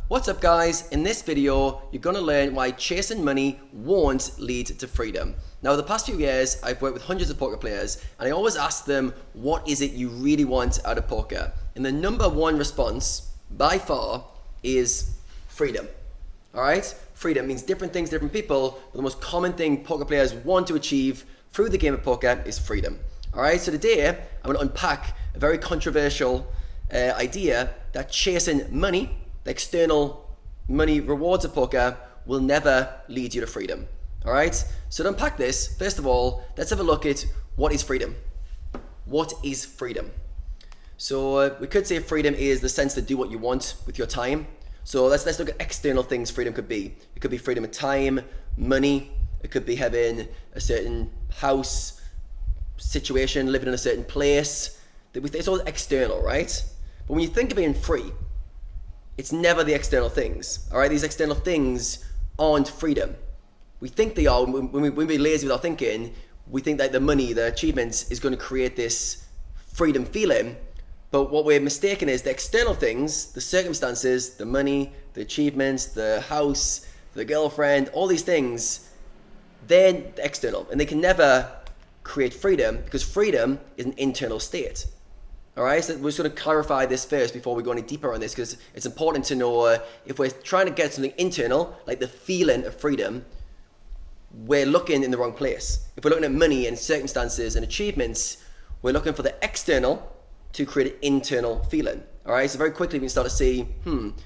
What's up guys? In this video, you're going to learn why chasing money won't lead to freedom. Now, the past few years, I've worked with hundreds of poker players and I always ask them, what is it you really want out of poker? And the number one response, by far, is freedom. All right? Freedom means different things, different people, but the most common thing poker players want to achieve through the game of poker is freedom. All right? So today, I'm going to unpack a very controversial idea that chasing money, the external money rewards of poker, will never lead you to freedom. All right? So to unpack this, first of all, let's have a look at what is freedom. What is freedom? So we could say freedom is the sense to do what you want with your time. So let's look at external things freedom could be. It could be freedom of time, money. It could be having a certain house, situation, living in a certain place. It's all external, right? But when you think of being free, it's never the external things, all right? These external things aren't freedom. We think they are. When we're lazy with our thinking, we think that the money, the achievements is going to create this freedom feeling. But what we're mistaken is the external things, the circumstances, the money, the achievements, the house, the girlfriend, all these things, they're external and they can never create freedom because freedom is an internal state. All right, so we're just going to clarify this first before we go any deeper on this because it's important to know if we're trying to get something internal, like the feeling of freedom, we're looking in the wrong place. If we're looking at money and circumstances and achievements, we're looking for the external to create an internal feeling. All right, so very quickly we can start to see,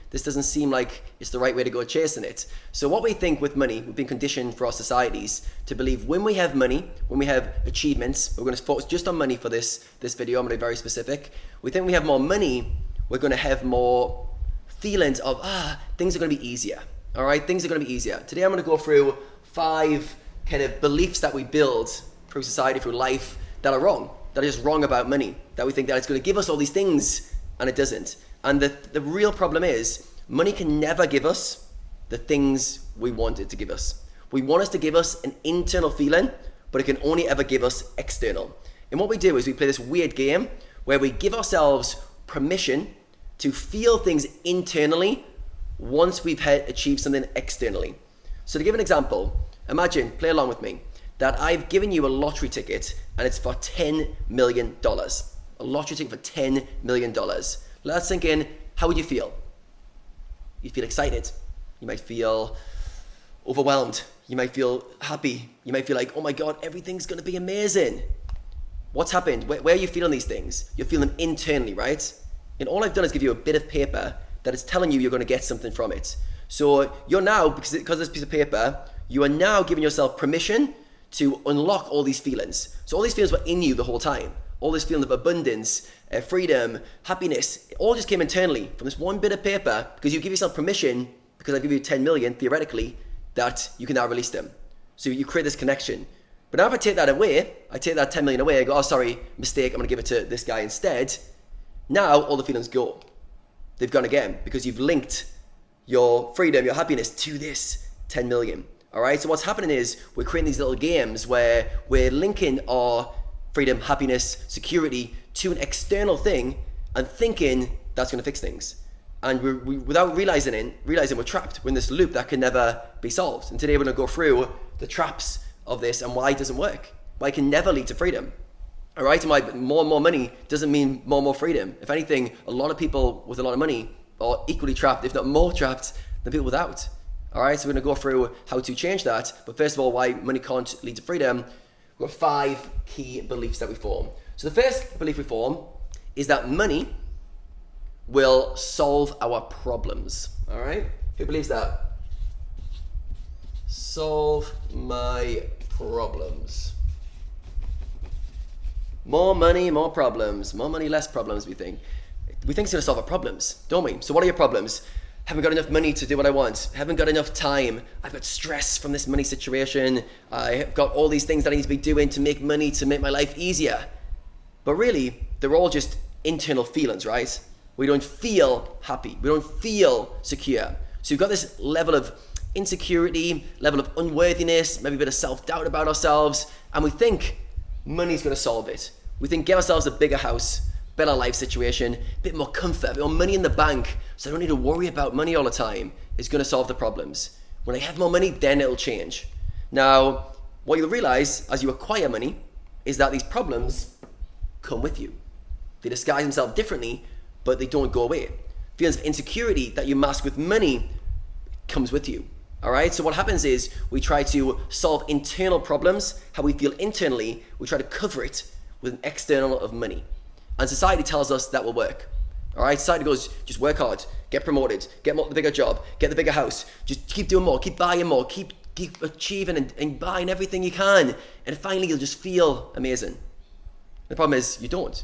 this doesn't seem like it's the right way to go chasing it. So what we think with money, we've been conditioned for our societies to believe when we have money, when we have achievements, we're going to focus just on money for this video, I'm going to be very specific. We think we have more money, we're going to have more feelings of, things are going to be easier. All right, things are going to be easier. Today I'm going to go through 5 kind of beliefs that we build through society, through life, that are wrong, that are just wrong about money, that we think that it's going to give us all these things, and it doesn't. And the real problem is money can never give us the things we want it to give us. We want it to give us an internal feeling, but it can only ever give us external. And what we do is we play this weird game where we give ourselves permission to feel things internally once we've achieved something externally. So to give an example, imagine, play along with me, that I've given you a lottery ticket and it's for $10 million. A lottery ticket for $10 million. Let's sink in, how would you feel? You feel excited. You might feel overwhelmed. You might feel happy. You might feel like, oh my God, everything's gonna be amazing. What's happened? Where are you feeling these things? You're feeling them internally, right? And all I've done is give you a bit of paper that is telling you you're gonna get something from it. So you're now, because of this piece of paper, you are now giving yourself permission to unlock all these feelings. So all these feelings were in you the whole time. All this feeling of abundance, freedom, happiness, it all just came internally from this one bit of paper because you give yourself permission, because I give you 10 million, theoretically, that you can now release them. So you create this connection. But now if I take that away, I take that 10 million away, I go, oh sorry, mistake, I'm gonna give it to this guy instead. Now all the feelings go. They've gone again because you've linked your freedom, your happiness to this 10 million. All right, so what's happening is we're creating these little games where we're linking our freedom, happiness, security to an external thing and thinking that's going to fix things. And without realizing we're trapped. We're in this loop that can never be solved. And today we're going to go through the traps of this and why it doesn't work, why it can never lead to freedom. All right, and why more and more money doesn't mean more and more freedom. If anything, a lot of people with a lot of money are equally trapped, if not more trapped, than people without. All right, so we're going to go through how to change that. But first of all, why money can't lead to freedom. We've got 5 key beliefs that we form. So the first belief we form is that money will solve our problems. All right? Who believes that? Solve my problems. More money, more problems. More money, less problems, we think. We think it's going to solve our problems, don't we? So what are your problems? Haven't got enough money to do what I want. Haven't got enough time. I've got stress from this money situation. I've got all these things that I need to be doing to make money, to make my life easier. But really, they're all just internal feelings, right? We don't feel happy. We don't feel secure. So you've got this level of insecurity, level of unworthiness, maybe a bit of self-doubt about ourselves, and we think money's going to solve it. We think get ourselves a bigger house, better life situation, a bit more comfort, a bit more money in the bank, So I don't need to worry about money all the time. It's going to solve the problems. When I have more money, then it'll change. Now, what you'll realize as you acquire money is that these problems come with you. They disguise themselves differently, but they don't go away. Feelings of insecurity that you mask with money comes with you. All right, so what happens is we try to solve internal problems, how we feel internally, we try to cover it with an external of money. And society tells us that will work. All right, society goes, just work hard, get promoted, get the bigger job, get the bigger house, just keep doing more, keep buying more, keep achieving and buying everything you can, and finally you'll just feel amazing. The problem is you don't.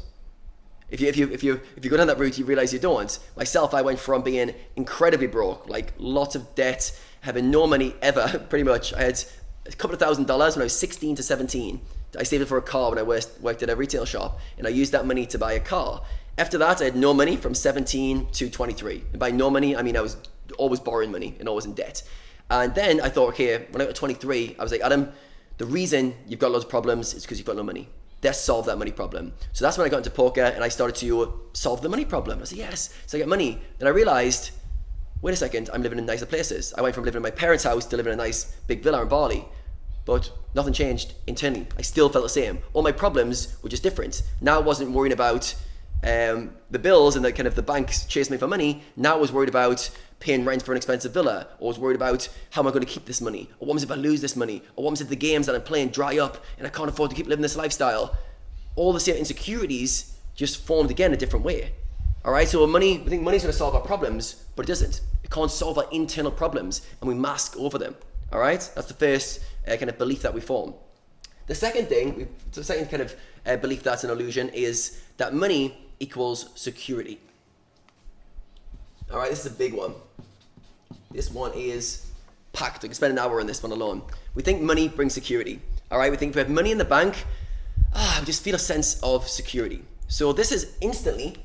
If you go down that route, you realize you don't. Myself, I went from being incredibly broke, like lots of debt, having no money ever, pretty much. I had a couple of $1,000s when I was 16 to 17. I saved it for a car when I worked at a retail shop, and I used that money to buy a car. After that, I had no money from 17 to 23. And by no money, I mean I was always borrowing money and always in debt. And then I thought, okay, when I got to 23, I was like, Adam, the reason you've got loads of problems is because you've got no money. Let's solve that money problem. So that's when I got into poker and I started to solve the money problem. I said, yes. So I got money. Then I realized, wait a second, I'm living in nicer places. I went from living in my parents' house to living in a nice big villa in Bali. But nothing changed internally. I still felt the same. All my problems were just different. Now I wasn't worrying about the bills and the kind of the banks chasing me for money. Now I was worried about paying rent for an expensive villa, or was worried about how am I going to keep this money, or what happens if I lose this money, or what happens if the games that I'm playing dry up and I can't afford to keep living this lifestyle. All the same insecurities just formed again a different way. All right, so we think money's going to solve our problems, but it doesn't. It can't solve our internal problems, and we mask over them. All right, that's the first kind of belief that we form. The second kind of belief that's an illusion is that money equals security. All right, this is a big one. This one is packed. I can spend an hour on this one alone. We think money brings security. All right, we think if we have money in the bank, we just feel a sense of security. So this is instantly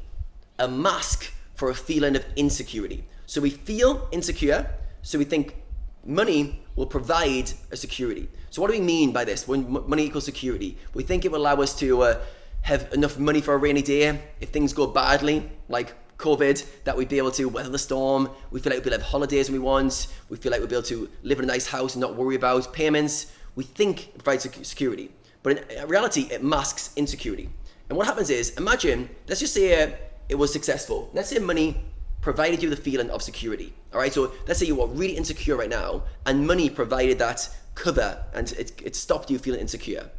a mask for a feeling of insecurity. So we feel insecure, so we think money will provide a security. So what do we mean by this? When money equals security, we think it will allow us to have enough money for a rainy day if things go badly, like COVID, that we'd be able to weather the storm. We feel like we'd be able to have holidays when we want. We feel like we'd be able to live in a nice house and not worry about payments. We think it provides security, but in reality, it masks insecurity. And what happens is, imagine, let's just say it was successful. Let's say money provided you the feeling of security. All right, so let's say you are really insecure right now, and money provided that cover, and it stopped you feeling insecure.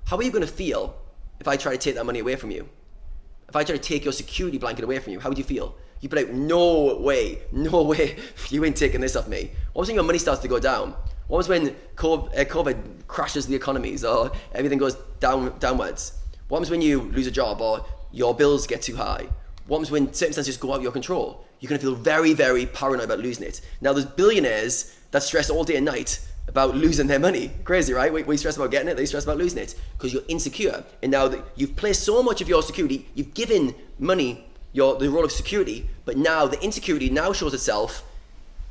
How are you going to feel if I try to take that money away from you? If I try to take your security blanket away from you, how would you feel? You'd be like, no way, you ain't taking this off me. What was when your money starts to go down? What was when COVID crashes the economies or everything goes downwards? What happens when you lose a job or your bills get too high? What happens when circumstances go out of your control? You're going to feel very, very paranoid about losing it. Now, there's billionaires that stress all day and night about losing their money. Crazy, right? We stress about getting it, they stress about losing it because you're insecure. And now that you've placed so much of your security, you've given money the role of security, but now the insecurity now shows itself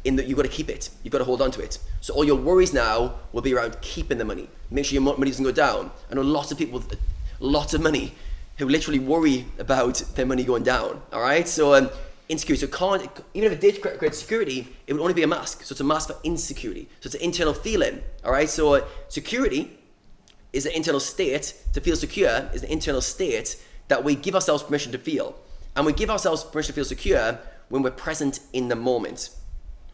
in that you've got to keep it. You've got to hold on to it. So all your worries now will be around keeping the money. Make sure your money doesn't go down. I know lots of people with lots of money who literally worry about their money going down. All right, so insecurity. So even if it did create security, it would only be a mask. So it's a mask for insecurity. So it's an internal feeling. All right, so security is an internal state. To feel secure is an internal state that we give ourselves permission to feel, and we give ourselves permission to feel secure when we're present in the moment.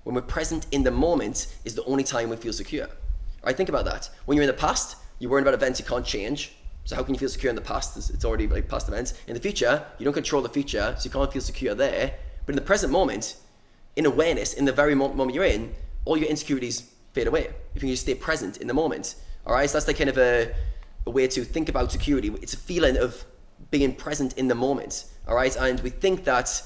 When we're present in the moment is the only time we feel secure. All right, think about that. When you're in the past, you're worrying about events you can't change. So how can you feel secure in the past? It's already like past events. In the future, you don't control the future, so you can't feel secure there. But in the present moment, in awareness, in the very moment you're in, all your insecurities fade away. If you can just stay present in the moment. All right, so that's like kind of a way to think about security. It's a feeling of being present in the moment. All right, and we think that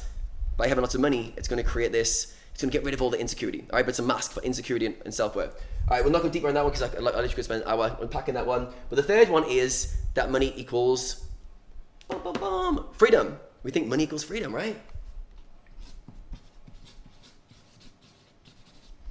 by having lots of money, it's going to create this, it's going to get rid of all the insecurity. All right, but it's a mask for insecurity and self-worth. All right, we'll not go deeper on that one because I literally could spend an hour unpacking that one. But the third one is that money equals freedom. We think money equals freedom, right?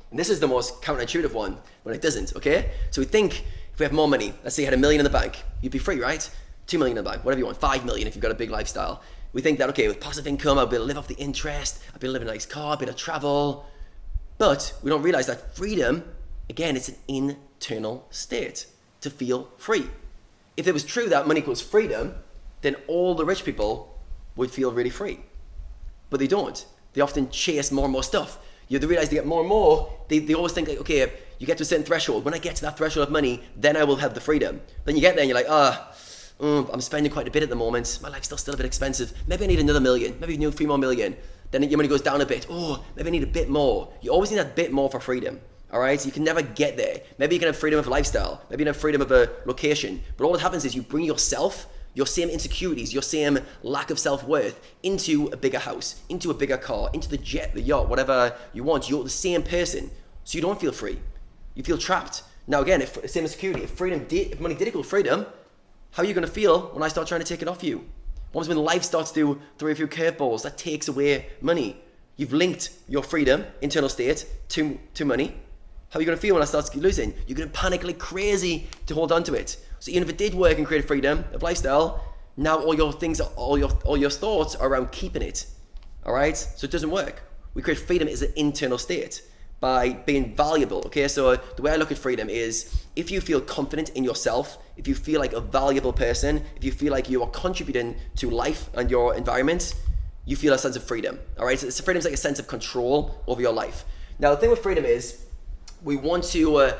And this is the most counterintuitive one when it doesn't, okay? So we think if we have more money, let's say you had $1 million in the bank, you'd be free, right? 2 million in the bank, whatever you want, 5 million if you've got a big lifestyle. We think that, okay, with passive income, I'll be able to live off the interest, I'll be able to live in a nice car, I'll be able to travel. But we don't realize that freedom, again, it's an internal state to feel free. If it was true that money equals freedom, then all the rich people would feel really free. But they don't. They often chase more and more stuff. You have to realize they get more and more. They always think like, okay, you get to a certain threshold. When I get to that threshold of money, then I will have the freedom. Then you get there and you're like, I'm spending quite a bit at the moment. My life's still a bit expensive. Maybe I need another million. Maybe you need 3 more million. Then your money goes down a bit. Oh, maybe I need a bit more. You always need that bit more for freedom. All right, you can never get there. Maybe you can have freedom of lifestyle. Maybe you can have freedom of a location. But all that happens is you bring yourself, your same insecurities, your same lack of self-worth into a bigger house, into a bigger car, into the jet, the yacht, whatever you want. You're the same person. So you don't feel free. You feel trapped. Now again, same insecurity. If money did equal freedom, how are you going to feel when I start trying to take it off you? What happens when life starts to throw a few curveballs? That takes away money. You've linked your freedom, internal state, to money. How are you going to feel when I start losing? You're going to panic like crazy to hold on to it. So even if it did work and create freedom of lifestyle, now all your thoughts are around keeping it. All right? So it doesn't work. We create freedom as an internal state by being valuable. Okay, so the way I look at freedom is if you feel confident in yourself, if you feel like a valuable person, if you feel like you are contributing to life and your environment, you feel a sense of freedom. All right? So freedom is like a sense of control over your life. Now the thing with freedom is we want to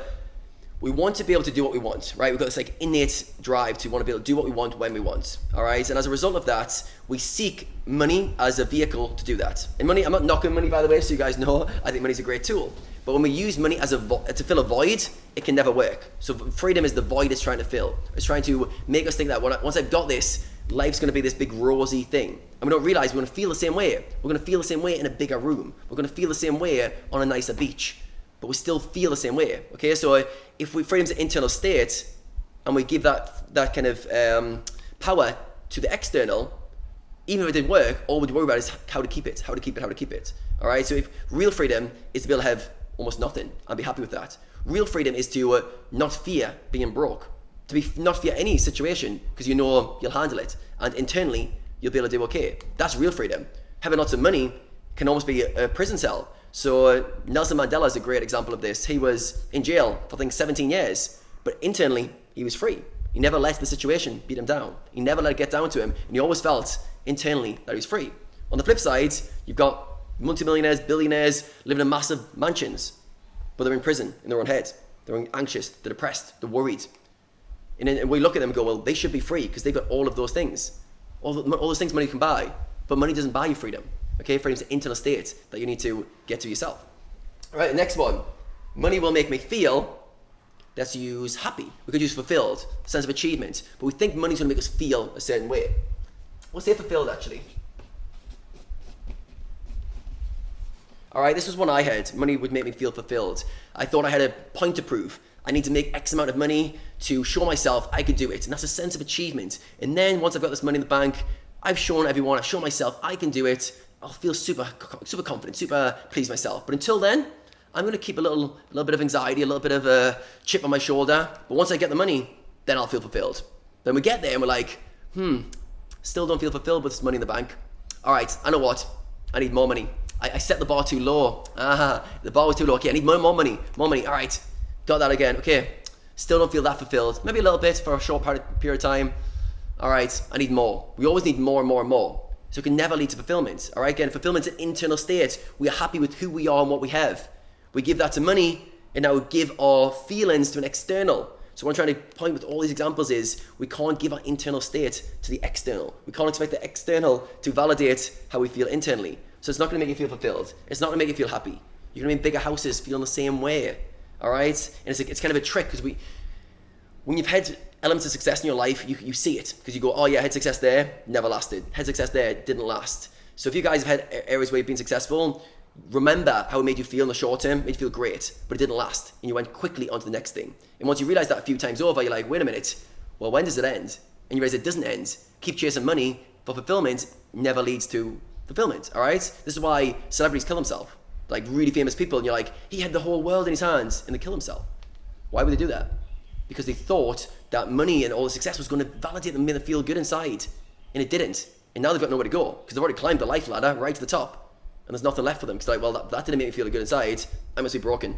be able to do what we want, right? We've got this like innate drive to want to be able to do what we want when we want, all right? And as a result of that, we seek money as a vehicle to do that. And money, I'm not knocking money, by the way, so you guys know, I think money's a great tool. But when we use money as to fill a void, it can never work. So freedom is the void it's trying to fill. It's trying to make us think that once I've got this, life's going to be this big rosy thing. And we don't realize we're going to feel the same way. We're going to feel the same way in a bigger room. We're going to feel the same way on a nicer beach. But we still feel the same way, okay? So if freedom's an internal state and we give that kind of power to the external, even if it didn't work, all we'd worry about is how to keep it, all right? So if real freedom is to be able to have almost nothing and be happy with that. Real freedom is to not fear being broke, not fear any situation because you know you'll handle it and internally you'll be able to do okay. That's real freedom. Having lots of money can almost be a prison cell. So Nelson Mandela is a great example of this. He was in jail for I think 17 years, but internally he was free. He never let the situation beat him down. He never let it get down to him, and he always felt internally that he was free. On the flip side, you've got multimillionaires, billionaires living in massive mansions, but they're in prison in their own head. They're anxious, they're depressed, they're worried. And we look at them and go, well, they should be free because they've got all of those things. All those things money can buy, but money doesn't buy you freedom. Okay, freedom's an internal state that you need to get to yourself. All right, the next one. Money will make me feel, let's use happy. We could use fulfilled, sense of achievement. But we think money's going to make us feel a certain way. We'll say fulfilled, actually. All right, this was one I had. Money would make me feel fulfilled. I thought I had a point to prove. I need to make X amount of money to show myself I could do it. And that's a sense of achievement. And then once I've got this money in the bank, I've shown everyone, I've shown myself I can do it. I'll feel super confident, super pleased myself. But until then, I'm going to keep a little bit of anxiety, a little bit of a chip on my shoulder. But once I get the money, then I'll feel fulfilled. Then we get there and we're like, still don't feel fulfilled with this money in the bank. All right, I know what? I need more money. I set the bar too low. The bar was too low. Okay, I need more money. All right, got that again. Okay, still don't feel that fulfilled. Maybe a little bit for a short period of time. All right, I need more. We always need more and more and more. So it can never lead to fulfillment. All right, again, fulfillment's an internal state. We are happy with who we are and what we have. We give that to money, and now we give our feelings to an external. So what I'm trying to point with all these examples is we can't give our internal state to the external. We can't expect the external to validate how we feel internally. So it's not going to make you feel fulfilled. It's not going to make you feel happy. You're going to be in bigger houses feeling the same way. All right, and it's kind of a trick because when you've had elements of success in your life, you see it because you go, oh yeah, I had success there, never lasted. Had success there, didn't last. So if you guys have had areas where you've been successful, remember how it made you feel in the short term. It made you feel great, but it didn't last. And you went quickly on to the next thing. And once you realize that a few times over, you're like, wait a minute, well, when does it end? And you realize it doesn't end. Keep chasing money for fulfillment never leads to fulfillment, all right? This is why celebrities kill themselves. Like really famous people, and you're like, he had the whole world in his hands, and they kill himself. Why would they do that? Because they thought that money and all the success was going to validate them and make them feel good inside, and it didn't. And now they've got nowhere to go because they've already climbed the life ladder right to the top. And there's nothing left for them because they're like, well, that didn't make me feel good inside. I must be broken.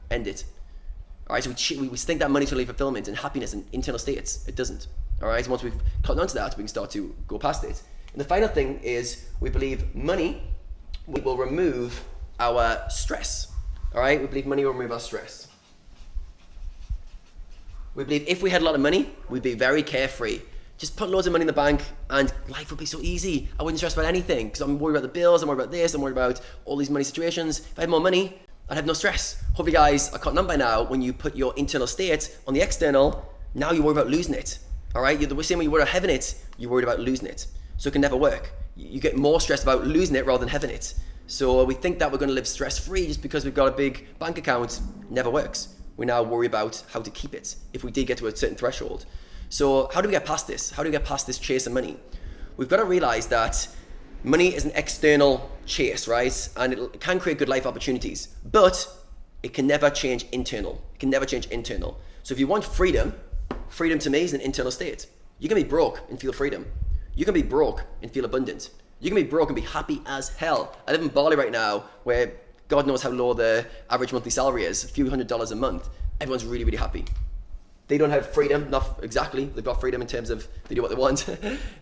End it. All right, so we think that money's going to lead fulfillment and happiness and internal states. It doesn't. All right, so once we've caught on to that, we can start to go past it. And the final thing is we believe money will remove our stress. All right, we believe money will remove our stress. We believe if we had a lot of money, we'd be very carefree. Just put loads of money in the bank and life would be so easy. I wouldn't stress about anything because I'm worried about the bills, I'm worried about this, I'm worried about all these money situations. If I had more money, I'd have no stress. Hope you guys are caught on by now. When you put your internal state on the external, now you worry about losing it. All right, you're the same way you worry about having it, you're worried about losing it. So it can never work. You get more stressed about losing it rather than having it. So we think that we're going to live stress-free just because we've got a big bank account. Never works. We now worry about how to keep it if we did get to a certain threshold. So how do we get past this? How do we get past this chase of money? We've got to realize that money is an external chase, right? And it can create good life opportunities, but it can never change internal. It can never change internal. So if you want freedom, freedom to me is an internal state. You can be broke and feel freedom. You can be broke and feel abundant. You can be broke and be happy as hell. I live in Bali right now where God knows how low the average monthly salary is, a few $100s a month. Everyone's really, really happy. They don't have freedom, not exactly. They've got freedom in terms of they do what they want,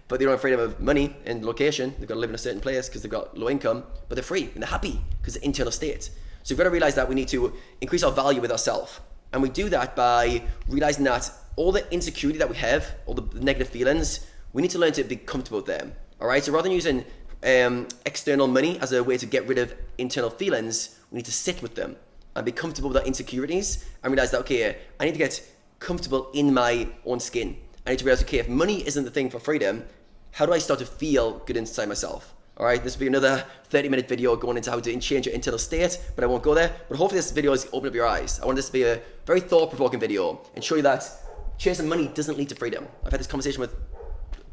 but they don't have freedom of money and location. They've got to live in a certain place because they've got low income, but they're free and they're happy because it's internal state. So we've got to realize that we need to increase our value with ourselves. And we do that by realizing that all the insecurity that we have, all the negative feelings, we need to learn to be comfortable with them. All right. So rather than using external money as a way to get rid of internal feelings, we need to sit with them and be comfortable with our insecurities and realize that, okay, I need to get comfortable in my own skin. I need to realize, okay, if money isn't the thing for freedom, how do I start to feel good inside myself? All right, this will be another 30-minute video going into how to change your internal state, but I won't go there. But hopefully this video has opened up your eyes. I want this to be a very thought-provoking video and show you that chasing money doesn't lead to freedom. I've had this conversation with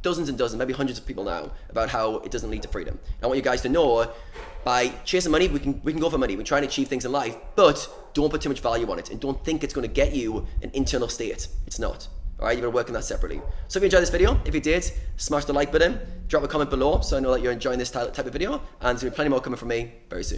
dozens and dozens, maybe hundreds of people now about how it doesn't lead to freedom. And I want you guys to know, by chasing money, we can go for money. We try and achieve things in life, but don't put too much value on it and don't think it's going to get you an internal state. It's not. All right, you're going to work on that separately. So if you enjoyed this video, if you did, smash the like button, drop a comment below so I know that you're enjoying this type of video, and there's going to be plenty more coming from me very soon.